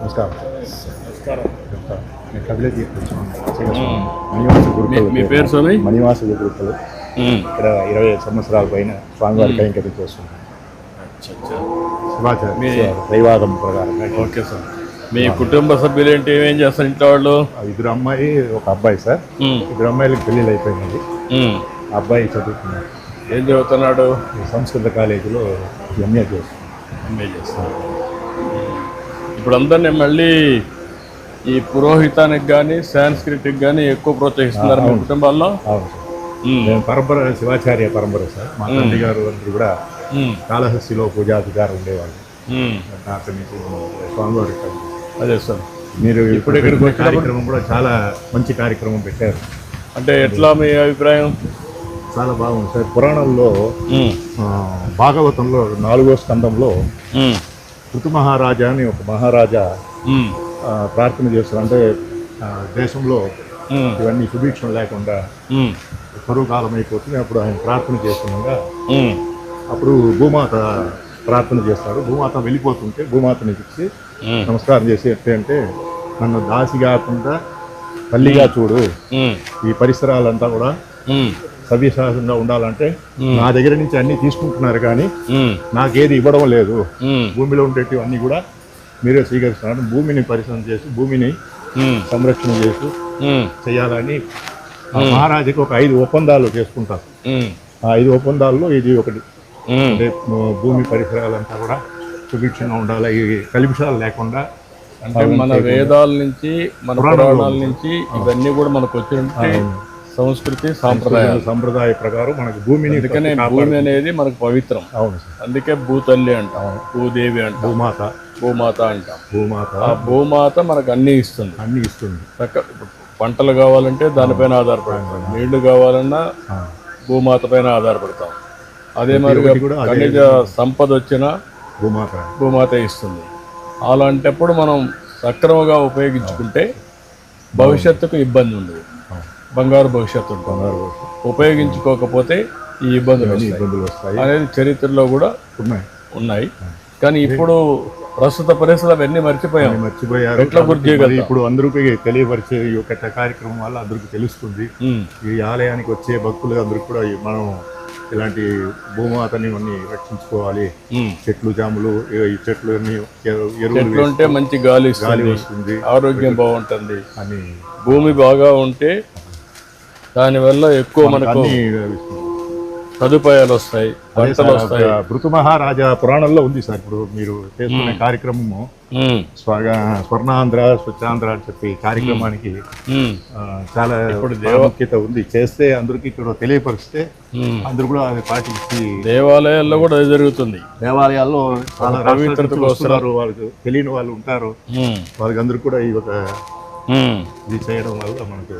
నమస్కారం. నమస్కారం. నేను కదిలే మణివాస గురుకులు. మీ పేరు స్వామి? మణివాస గురుకులు. ఇక్కడ 25 సంవత్సరాల పైన స్వామివారి కైంకర్యం చేస్తున్నాను. దైవాదం ప్రకారంగా. Okay sir. మీ కుటుంబ సభ్యులు ఏంటి, ఏమేం చేస్తారు ఇంట్లో వాళ్ళు? 2 అమ్మాయి 1 అబ్బాయి సార్. 2 అమ్మాయిలకు పెళ్ళిళ్ళు అయిపోయినది. అబ్బాయి చదువుతున్నాడు. ఏం చదువుతున్నాడు? సంస్కృత కాలేజీలో ఎంఏ చేస్తున్నాడు. ఇప్పుడు అందరినీ మళ్ళీ ఈ పురోహితానికి కానీ సాంస్క్రిట్కి కానీ ఎక్కువ ప్రోత్సహిస్తున్నారు మీ కుటుంబాల్లో? అవును సార్. నేను పరంపర శివాచార్య పరంపర సార్. మా తండ్రి గారు అందరూ కూడా కాళహస్తిలో పూజాధికారు ఉండేవాళ్ళు. అక్కడి నుంచి స్వామివారి. అదే సార్. మీరు ఇప్పుడు ఇక్కడికి కార్యక్రమం కూడా చాలా మంచి కార్యక్రమం పెట్టారు. అంటే ఎట్లా మీ అభిప్రాయం? చాలా బాగుంది సార్. పురాణంలో భాగవతంలో 4వ స్కందంలో ఋతు మహారాజా అని ఒక మహారాజా ప్రార్థన చేస్తారు. అంటే దేశంలో ఇవన్నీ సుభిక్షం లేకుండా కరువు కాలం అయిపోతుంది. అప్పుడు ఆయన ప్రార్థన చేస్తుండగా అప్పుడు భూమాత ప్రార్థన చేస్తారు. భూమాత వెళ్ళిపోతుంటే భూమాతని ఇచ్చి నమస్కారం చేసి అంటే నన్ను దాసి కాకుండా తల్లిగా చూడు, ఈ పరిసరాలంతా కూడా సవ్యసాధంగా ఉండాలంటే నా దగ్గర నుంచి అన్ని తీసుకుంటున్నారు కానీ నాకేది ఇవ్వడం లేదు. భూమిలో ఉండేటివి అన్ని కూడా మీరే స్వీకరిస్తున్నారు. భూమిని పరిశ్రమ చేసి భూమిని సంరక్షణ చేసి చేయాలని మహారాజుకి ఒక 5 ఒప్పందాలు చేసుకుంటారు. ఆ 5 ఒప్పందాల్లో ఇది ఒకటి. అంటే భూమి పరిసరాలంతా కూడా సుభిక్షంగా ఉండాలి, ఈ కలుషాలు లేకుండా. అంటే మన వేదాల నుంచి మన పురాణాల నుంచి ఇవన్నీ కూడా మనకు వచ్చినట్టు సంస్కృతి సంప్రదాయ ప్రకారం మనకు భూమిని, అందుకనే భూమి అనేది మనకు పవిత్రం. అవును. అందుకే భూతల్లి అంటాం, భూదేవి అంటాం, భూమాత అంటాం. ఆ భూమాత మనకు అన్ని ఇస్తుంది. పంటలు కావాలంటే దానిపైన ఆధారపడతాం, నీళ్లు కావాలన్నా భూమాత పైన ఆధారపడతాం. అదే మరి ఖనిజ సంపద వచ్చినా భూమాత ఇస్తుంది. అలాంటప్పుడు మనం సక్రమంగా ఉపయోగించుకుంటే భవిష్యత్తుకు ఇబ్బంది ఉండదు, బంగారు భవిష్యత్తు ఉంటుంది. ఉపయోగించుకోకపోతే ఈ ఇబ్బందులు వస్తాయి అనేది చరిత్రలో కూడా ఉన్నాయి. కానీ ఇప్పుడు ప్రస్తుత పరిస్థితులు అవన్నీ మర్చిపోయారు. ఎట్లా గుర్తు చేయగలరు? ఇప్పుడు అందరికీ తెలియపరిచే ఈ యొక్క కార్యక్రమం వల్ల అందరికీ తెలుస్తుంది. ఈ ఆలయానికి వచ్చే భక్తులు అందరికీ కూడా మనం ఇలాంటి భూమాతని అన్ని రక్షించుకోవాలి. చెట్లు జాములు, ఈ చెట్లు ఎరువులు ఉంటే మంచి గాలి వస్తుంది, ఆరోగ్యం బాగుంటుంది అని. భూమి బాగా ఉంటే దానివల్ల ఎక్కువ మనకు సదుపాయాలు వస్తాయి, పంటలు వస్తాయి. ఋతు మహారాజా పురాణంలో ఉంది సార్. ఇప్పుడు మీరు చేస్తున్న కార్యక్రమము స్వర్ణాంధ్ర స్వచ్ఛాంధ్ర అని చెప్పి కార్యక్రమానికి చాలా ప్రాముఖ్యత ఉంది. చేస్తే అందరికి ఇక్కడ తెలియపరిస్తే అందరూ కూడా అది పాటించి. దేవాలయాల్లో కూడా అది జరుగుతుంది. దేవాలయాల్లో చాలా పవిత్రతకు వస్తున్నారు, వాళ్ళకి తెలియని వాళ్ళు ఉంటారు. వాళ్ళకి అందరూ కూడా ఈ ఒక ఇది చేయడం వల్ల మనకు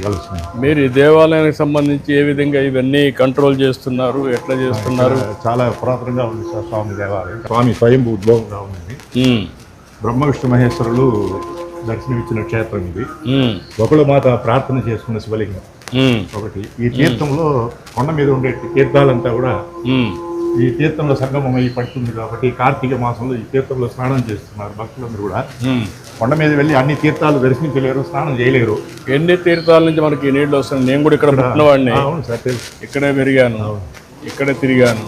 కలుస్తుంది. మీరు ఈ దేవాలయానికి సంబంధించి ఏ విధంగా ఇవన్నీ కంట్రోల్ చేస్తున్నారు, ఎట్లా చేస్తున్నారు? చాలా పురాతనంగా ఉంది సార్ స్వామి దేవాలయం. స్వామి స్వయంభూ ఉద్భవంగా ఉంది. బ్రహ్మ విష్ణు మహేశ్వరులు దర్శనమిచ్చిన క్షేత్రం ఇది. ఒకళ్ళు మాత ప్రార్థన చేసుకున్న శివలింగం ఒకటి. ఈ తీర్థంలో కొండ మీద ఉండే తీర్థాలంతా కూడా ఈ తీర్థంలో సంగమం అయి పడుతుంది కాబట్టి కార్తీక మాసంలో ఈ తీర్థంలో స్నానం చేస్తున్నారు భక్తులందరూ కూడా. కొండ మీద వెళ్ళి అన్ని తీర్థాలు దర్శించలేరు, స్నానం చేయలేరు. ఎన్ని తీర్థాల నుంచి మనకి నీళ్లు వస్తున్నాయి. నేను కూడా ఇక్కడ పుట్టినవాడిని, ఇక్కడే పెరిగాను, ఇక్కడే తిరిగాను.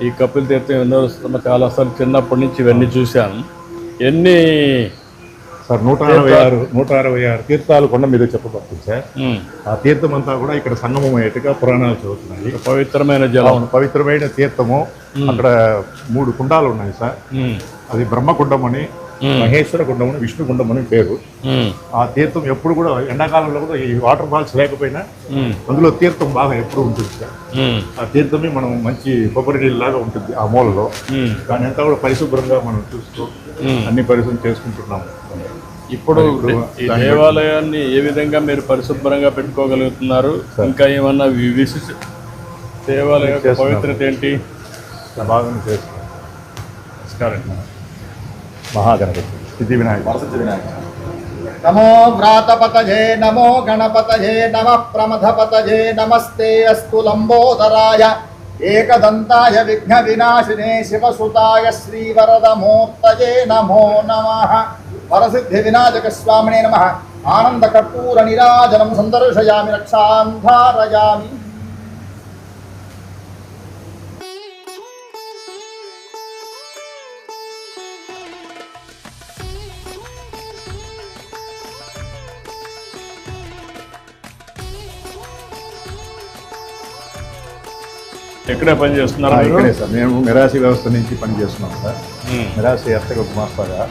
ఈ కపిల తీర్థం ఎన్నో చాలా సార్లు చిన్నప్పటి నుంచి ఇవన్నీ చూశాను. ఎన్ని సార్ 166 తీర్థాలు కొండ మీద చెప్పబడుతుంది సార్. ఆ తీర్థం అంతా కూడా ఇక్కడ సంగమం అయ్యేట్టుగా పురాణాలు చదువుతున్నాయి. పవిత్రమైన జలం, పవిత్రమైన తీర్థము. అక్కడ 3 కుండాలు ఉన్నాయి సార్. అది బ్రహ్మకుండం అని, మహేశ్వర కుండం అని, విష్ణు కుండం అని పేరు. ఆ తీర్థం ఎప్పుడు కూడా ఎండాకాలంలో కూడా ఈ వాటర్ ఫాల్స్ లేకపోయినా అందులో తీర్థం బాగా ఎప్పుడు ఉంటుంది సార్. ఆ తీర్థమే మనం మంచి కొబ్బరి నీళ్ళలాగా ఉంటుంది ఆ మూలలో. దాని అంతా కూడా పరిశుభ్రంగా మనం చూస్తూ అన్ని పరిశుభ్రం చేసుకుంటున్నాము. ఇప్పుడు ఈ దేవాలయాన్ని ఏ విధంగా మీరు పరిశుభ్రంగా పెట్టుకోగలుగుతున్నారు? ఇంకా ఏమన్నా విశిష్ట దేవాలయ పవిత్రత ఏంటి? బాగా చేస్తున్నాం. మహాగణపతి, సిద్ధి వినాయక. నమో వ్రాతపతయే నమో గణపతయే నమ ప్రమథపతయే నమస్తే అస్తు లంబోదరాయ ఏకదంతాయ విఘ్న వినాశినే శివసుతాయ శ్రీవరదమూర్తయే నమో నమః. వరసిద్ధి వినాయక స్వామినే నమః. ఆనంద కర్పూర నీరాజనం సందర్శయామి రక్షాంధారయామి. ఎక్కడే పని చేస్తున్నారా మీరు? ఇక్కడే సార్, మేము మిరాసి వ్యవస్థ నుంచి పనిచేస్తున్నాం సార్. మిరాసి ఎత్తగా గుమాస్తాగా.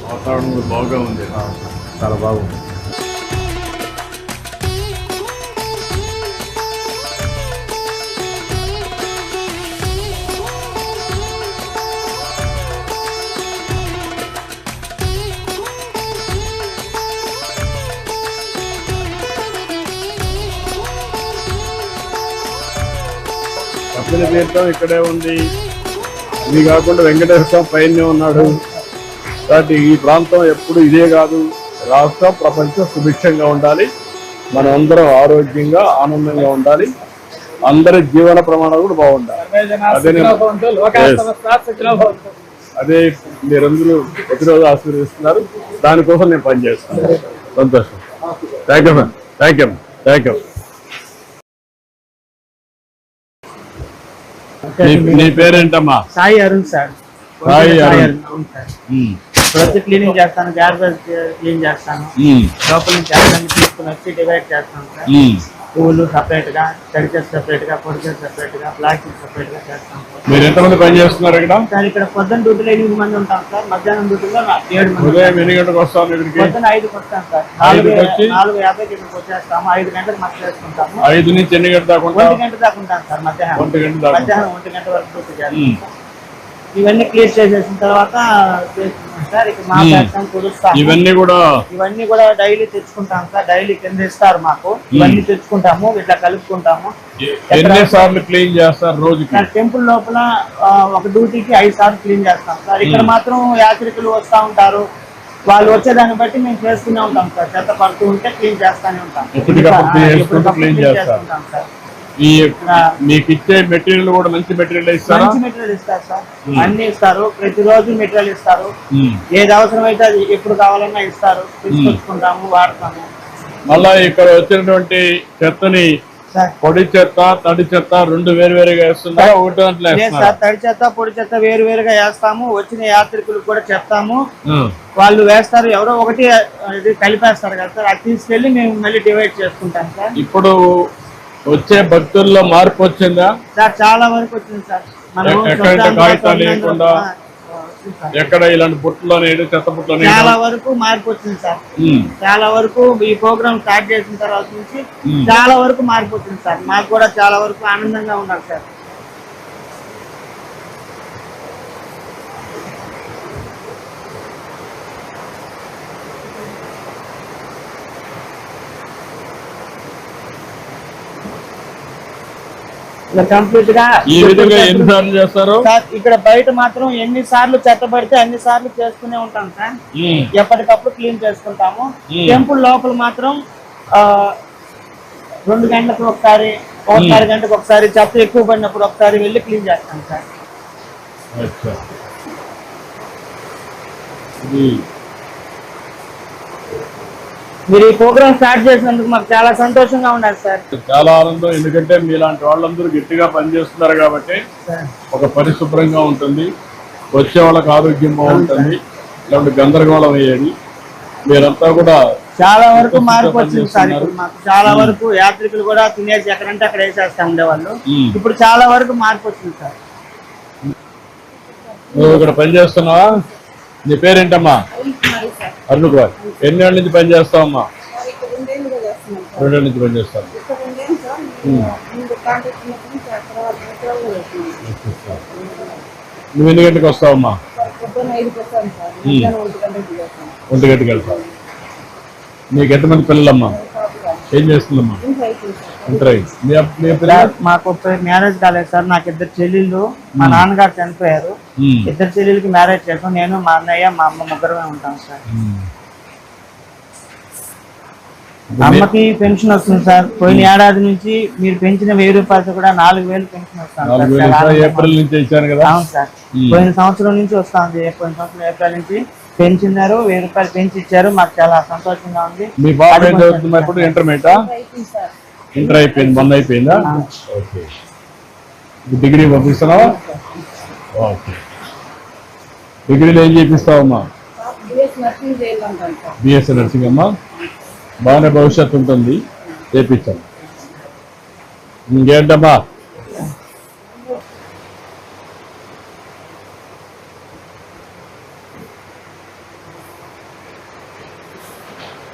వాతావరణం కూడా బాగా ఉంది. చాలా బాగుంది. కపిల తీర్థం ఇక్కడే ఉంది. ఇది కాకుండా వెంకటేశ్వర స్వామి పైనే ఉన్నాడు. కాబట్టి ఈ ప్రాంతం ఎప్పుడు ఇదే కాదు, రాష్ట్రం ప్రపంచం సుభిక్షంగా ఉండాలి. మనం అందరం ఆరోగ్యంగా ఆనందంగా ఉండాలి. అందరి జీవన ప్రమాణాలు కూడా బాగుండాలి. అదే మీరందరూ ప్రతిరోజు ఆశీర్వదిస్తున్నారు. దానికోసం నేను పనిచేస్తాను. సంతోషం. Thank you ma'am. Thank you thank you. నీ పేరేంటమ్మా? సాయి అరుణ్ సార్. సాయి అరుణ్. అవును సార్. ప్రతి క్లీనింగ్ చేస్తాను, గార్బేజ్ క్లీన్ చేస్తాను. లోపల నుంచి అన్ని తీసుకుని వచ్చి డివైడ్ చేస్తాను సార్. పువ్వులు సపరేట్ గా, తడిచేసి సపరేట్ గా, పొడిచేసి సపరేట్ గా, ప్లాస్టిక్ సపరేట్ గా చేస్తాం సార్. మీరు ఎంతమంది పని చేస్తున్నారు ఇక్కడ? సార్ ఇక్కడ పొద్దున్న డ్యూటీలో 8 మంది ఉంటాం సార్. మధ్యాహ్నం డ్యూటీలో 7 మంది. ఉదయం ఎన్ని గంటలకు వస్తాను ఇక్కడికి? పొద్దున్న 5కి వస్తాం సార్. 4:50కి ఇక్కడికి వచ్చేస్తాము. 5 గంటలకు మస్తు చేసుకుంటాము. 5 నుంచి ఎన్ని గంటల దాకా? 1 గంట దాకా ఉంటాం సార్. మధ్యాహ్నం 1 గంట వరకు డ్యూటీ చేస్తాం. ఇవన్నీ క్లియర్ చేసేసిన తర్వాత సార్ ఇక మా ప్లాట్ఫామ్ కుదుస్తాం. ఇవన్నీ కూడా డైలీ తెచ్చుకుంటాం సార్. డైలీ కింద ఇస్తారు మాకు. ఇవన్నీ తెచ్చుకుంటాము, ఇట్లా కలుపుకుంటాము. ఎన్నిసార్లు క్లీన్ చేస్తారు రోజుకి? టెంపుల్ లోపల ఒక డ్యూటీకి 5 సార్లు క్లీన్ చేస్తాం సార్. ఇక్కడ మాత్రం యాత్రికులు వస్తూ ఉంటారు. వాళ్ళు వచ్చేదాన్ని బట్టి మేము చేస్తూనే ఉంటాం సార్. చెత్త పడుతూ ఉంటే క్లీన్ చేస్తూనే ఉంటాం. క్లీన్ చేస్తాం సార్. మీకు ఇచ్చే మెటీరియల్ కూడా మంచి మెటీరియల్ ఇస్తారు. మంచి మెటీరియల్ ఇస్తారు సార్. అన్ని ఇస్తారు. ప్రతిరోజు మెటీరియల్ ఇస్తారు. ఏది అవసరమైతే అది ఎప్పుడు కావాలన్నా ఇస్తారు. తీసుకొచ్చుకుంటాము, వాడతాము. మళ్ళా ఇక్కడ వచ్చినటువంటి చెత్తని పొడి చెత్త, తడి చెత్త 2 వేరువేరుగా వేస్తుందా? ఒకటి దాంట్లో సార్. తడి చెత్త, పొడి చెత్త వేరువేరుగా వేస్తాము. వచ్చిన యాత్రికులకు కూడా చెప్తాము, వాళ్ళు వేస్తారు. ఎవరో ఒకటి కలిపేస్తారు కదా సార్. అది తీసుకెళ్లి మేము మళ్ళీ డివైడ్ చేసుకుంటాం సార్. ఇప్పుడు వచ్చే భక్తుల్లో మార్పు వచ్చిందా సార్? చాలా వరకు వచ్చింది సార్. ఎక్కడ కాగితాలు లేకుండా ఎక్కడ ఇలాంటి బుట్టలో చెత్త బుట్టలో చాలా వరకు మార్పు వచ్చింది సార్. చాలా వరకు ఈ ప్రోగ్రామ్ స్టార్ట్ చేసిన తర్వాత నుంచి చాలా వరకు మార్పు వచ్చింది సార్. మాకు కూడా చాలా వరకు ఆనందంగా ఉన్నారు సార్. కంప్లీట్ గా ఈ విధంగా ఎన్నిసార్లు చేస్తారు సార్? ఇక్కడ బయట మాత్రం ఎన్ని సార్లు చెత్త పడితే అన్ని సార్లు చేసుకునే ఉంటాం సార్. ఎప్పటికప్పుడు క్లీన్ చేసుకుంటాము. టెంపుల్ లోపల మాత్రం 2 గంటలకు ఒకసారి, 1.5 గంటకు ఒకసారి, చెత్త ఎక్కువ పడినప్పుడు ఒకసారి వెళ్ళి క్లీన్ చేస్తాం సార్. మీరు ఈ ప్రోగ్రామ్ స్టార్ట్ చేసినందుకు మాకు చాలా సంతోషంగా ఉన్నారు సార్. చాలా ఆనందం. ఎందుకంటే మీలాంటి వాళ్ళందరూ గట్టిగా పనిచేస్తున్నారు కాబట్టి ఒక పరిశుభ్రంగా ఉంటుంది, వచ్చే వాళ్ళకి ఆరోగ్యం బాగుంటుంది, ఇలాంటి గందరగోళం అయ్యేది. మీరంతా కూడా చాలా వరకు మార్పు వచ్చింది సార్. ఇప్పుడు మాకు చాలా వరకు యాత్రికులు కూడా తినేసి ఎక్కడంటే అక్కడ వేసేస్తా ఉండేవాళ్ళు. ఇప్పుడు చాలా వరకు మార్పు వచ్చింది సార్. నువ్వు ఇక్కడ పనిచేస్తున్నావా? నీ పేరేంటమ్మా? అరుణ్ కుమార్. ఎన్ని ఏళ్ళ నుంచి పని చేస్తావమ్మా? 2 ఏళ్ళ నుంచి పని చేస్తాను. నువ్వు ఎన్ని గంటలకు వస్తావమ్మా? 1 గంటకి వెళ్తావు. నీకు ఎంతమంది పిల్లలమ్మా? ఏం చేస్తుందమ్మా? మాకు మ్యారేజ్ కాలేదు సార్. నాకు 2 చెల్లెళ్ళు. మా నాన్నగారు చనిపోయారు. 2 చెల్లెళ్ళకి మ్యారేజ్ చేసాం. నేను, మా అన్నయ్య, మా అమ్మ ముగ్గురమే ఉంటాం సార్. అమ్మకి పెన్షన్ వస్తుంది సార్. పోయిన ఏడాది నుంచి మీరు పెంచిన 1000 రూపాయలతో కూడా 4000 పెన్షన్ వస్తుంది 4000 ఏప్రిల్ నుంచి ఇచ్చాను కదా. అవును సార్. పోయిన సంవత్సరం నుంచి వస్తుంది. పోయిన సంవత్సరం ఏప్రిల్ నుంచి పెంచినారు, 1000 రూపాయలు పెంచి ఇచ్చారు. మాకు చాలా సంతోషంగా ఉంది. మీ బాబు ఏం చదువుతున్నా ఇప్పుడు? ఇంటర్మీడియటా? ఇంటర్ అయిపోయింది, మొన్న అయిపోయిందా? ఓకే. డిగ్రీ పంపిస్తున్నావా? ఓకే. డిగ్రీలో ఏం చేపిస్తావమ్మా? బిఎస్సీ నర్సింగ్ అమ్మా. బాగానే భవిష్యత్తు ఉంటుంది, చేపించాం. ఇంకేంటమ్మా?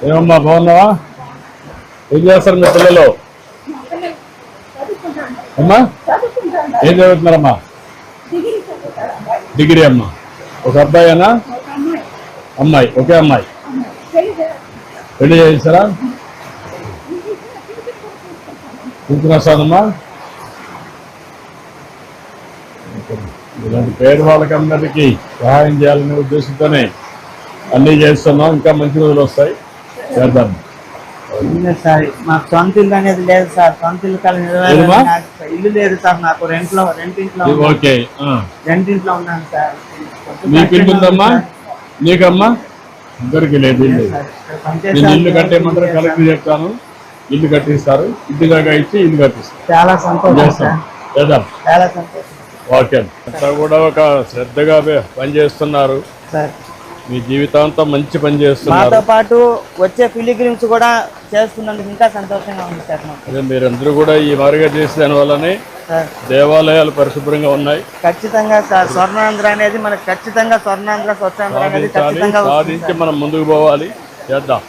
ఏమమ్మా బాగున్నావా? ఏం చేస్తారు మీ పిల్లలు? అమ్మా ఏం చదువుతున్నారమ్మా? డిగ్రీ అమ్మా. ఒక అబ్బాయేనా? అమ్మాయి. ఒకే అమ్మాయి. పెళ్లి చేస్తారా? వస్తానమ్మా. ఇలాంటి పేదవాళ్ళకి అందరికీ సహాయం చేయాలనే ఉద్దేశంతోనే అన్నీ చేస్తున్నాం. ఇంకా మంచి రోజులు వస్తాయి, చేద్దాం. సార్ మాకు సొంత ఇల్లు అనేది లేదు సార్. సొంత ఇల్లు ఇల్లు లేదు సార్. నాకు రెంట్ ఇంట్లో ఓకే. రెంట్ ఇంట్లో ఉన్నాను సార్. నీకు ఇల్లు ఉందమ్మా? నీకమ్మా? ఇద్దరికి లేదు ఇల్లు. నేను ఇల్లు కట్టేయమంటారు, కలెక్టర్ చెప్తాను, ఇల్లు కట్టిస్తారు. ఇంటిదాకా ఇచ్చి ఇల్లు కట్టిస్తారు. చాలా సంతోషం. చేద్దాం. చాలా సంతోషం. ఓకే. అంతా కూడా ఒక శ్రద్ధగా పనిచేస్తున్నారు. మీ జీవితాంతం మంచి పని చేస్తున్నారు. మాతో పాటు వచ్చే పిలిగ్రిమ్స్ కూడా చేస్తున్నందుకు ఇంకా సంతోషంగా ఉంది సార్. అదే మీరందరూ కూడా ఈ మాదిరిగా చేసే దాని వల్లనే దేవాలయాలు పరిశుభ్రంగా ఉన్నాయి. ఖచ్చితంగా సార్. స్వర్ణాంధ్ర అనేది మనకు ఖచ్చితంగా స్వర్ణాంధ్ర స్వచ్ఛాంధ్ర అనేది ఖచ్చితంగా సాధించి మనం ముందుకు పోవాలి. చేద్దాం.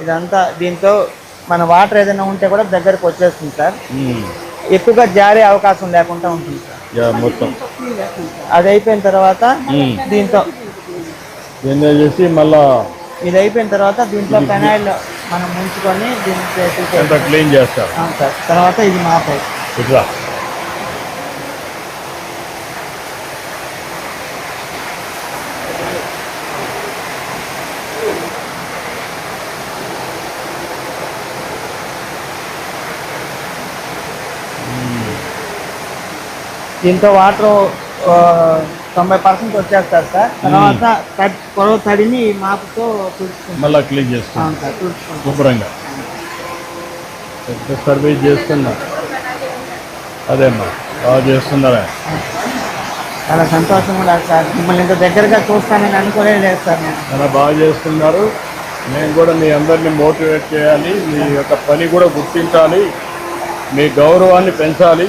ఇదంతా దీంతో మన వాటర్ ఏదైనా ఉంటే కూడా దగ్గరకు వచ్చేస్తుంది సార్. ఎక్కువగా జారే అవకాశం లేకుండా ఉంటుంది సార్. మొత్తం అది అయిపోయిన తర్వాత దీంతో చేసి మళ్ళా ఇది అయిపోయిన తర్వాత దీంట్లో పెనాయిల్ మనం ముంచుకొని దీంట్లో క్లీన్ చేస్తారు సార్. తర్వాత ఇది మాపై ఇట్లా దీంతో వాటర్ 90% వచ్చేస్తారు సార్. తర్వాత పొడవ తడిని మాపుతో మళ్ళీ క్లీన్ చేస్తాం శుభ్రంగా. సర్వీస్ చేస్తున్నా. అదేమ్మా బాగా చేస్తున్నారా? చాలా సంతోషంగా లేదు సార్. మిమ్మల్ని ఇంత దగ్గరగా చూస్తానని అనుకోలేదు లేదు సార్. చాలా బాగా చేస్తున్నారు. నేను కూడా మీ అందరినీ మోటివేట్ చేయాలి. మీ యొక్క పని కూడా గుర్తించాలి, మీ గౌరవాన్ని పెంచాలి.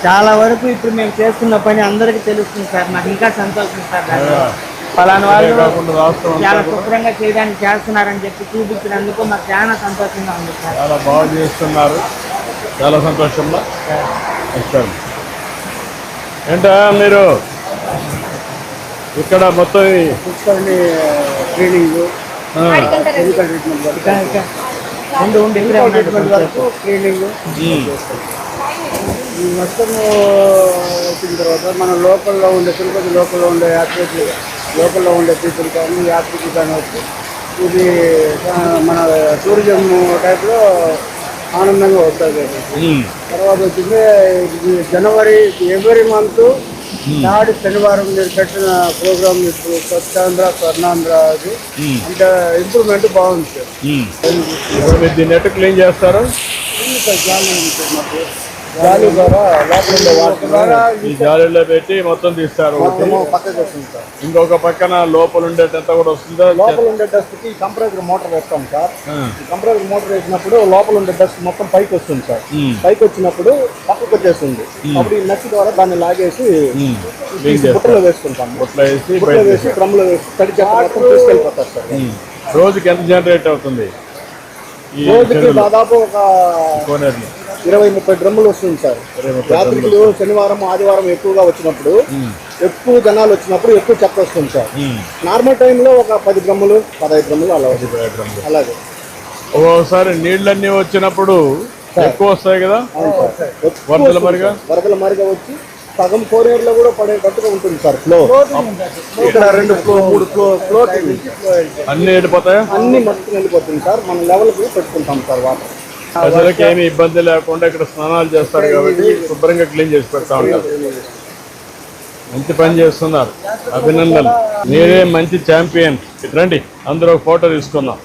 చాలా వరకు ఇప్పుడు మేము చేస్తున్న పని అందరికీ తెలుస్తుంది సార్. నాకు ఇంకా సంతోషం సార్. పలానా వాళ్ళు చాలా శుభ్రంగా చేయడానికి చేస్తున్నారని చెప్పి చూపించినందుకు మాకు చాలా సంతోషంగా ఉంది సార్. చాలా బాగా చేస్తున్నారు. చాలా సంతోషంగా ఇస్తాను. ఏంటా మీరు ఇక్కడ మొత్తం క్లీనింగ్ క్లీనింగ్ ఈ మొత్తం వచ్చిన తర్వాత మన లోకల్లో ఉండే తిరుపతి లోకల్లో ఉండే లోకల్లో ఉండే పీపుల్ కానీ యాత్రికులు కానీ వచ్చి ఇది మన టూరిజం టైప్లో ఆనందంగా వస్తుంది. తర్వాత వచ్చింది జనవరి ఎవ్రీ మంత్ నాడు శనివారం మీరు పెట్టిన ప్రోగ్రామ్ ఇప్పుడు స్వచ్ఛాంధ్ర స్వర్ణాంధ్ర అది అంటే ఇంప్రూవ్మెంట్ బాగుంది సార్. దీన్ని ఎట్లా క్లీన్ చేస్తారు? మాకు జాలి ద్వారా లోపల ఉండే వాటర్ ద్వారా ఈ జాలీలో పెట్టి మొత్తం తీస్తారు. పక్కకి వస్తుంది సార్. ఇంకొక పక్కన లోపల ఉండేటంతా కూడా వస్తుందా? లోపల ఉండే డస్ట్ కి కంప్రెసర్ మోటార్ వేస్తాం సార్. ఈ కంప్రెసర్ మోటార్ వేసినప్పుడు లోపల ఉండే డస్ట్ మొత్తం పైకి వస్తుంది సార్. పైకి వచ్చినప్పుడు పక్కకు వచ్చేస్తుంది. అప్పుడు ఈ నచ్చి ద్వారా దాన్ని లాగేసి బుట్టలో వేసుకుంటాం. బుట్టలో వేసి డ్రమ్ లో వేసి తడి మొత్తం తీసుకెళ్ళిపోతారు సార్. రోజుకి ఎంత జనరేట్ అవుతుంది? రోజుకి దాదాపు ఒక 20-30 డ్రమ్ములు వస్తుంది సార్. యాత్రికులు శనివారం ఆదివారం ఎక్కువగా వచ్చినప్పుడు, ఎక్కువ జనాలు వచ్చినప్పుడు ఎక్కువ చెత్త వస్తుంది సార్. నార్మల్ టైంలో ఒక 10 డ్రమ్ములు 15 డ్రమ్ములు అలా వస్తుంది. అలాగే ఒక్కోసారి నీళ్ళన్నీ వచ్చినప్పుడు ఎక్కువ వస్తాయి కదా, వరదల మరిగా వచ్చి సగం కోరియర్ లో కూడా పడేటట్టుగా ఉంటుంది సార్. ఫ్లో ఇక్కడ 2 ఫ్లో 3 ఫ్లో అన్ని వెళ్ళిపోతాయా? అన్ని మొత్తం వెళ్ళిపోతుంది సార్. మన లెవెల్ కి పెట్టుకుంటాం సార్ వాటర్. ప్రజలకి ఏమి ఇబ్బంది లేకుండా ఇక్కడ స్నానాలు చేస్తారు కాబట్టి శుభ్రంగా క్లీన్ చేసి పెడతా ఉంటారు. మంచి పని చేస్తున్నారు, అభినందనలు. మీరే మంచి ఛాంపియన్. రండి అందరూ ఫోటో తీసుకుందాం.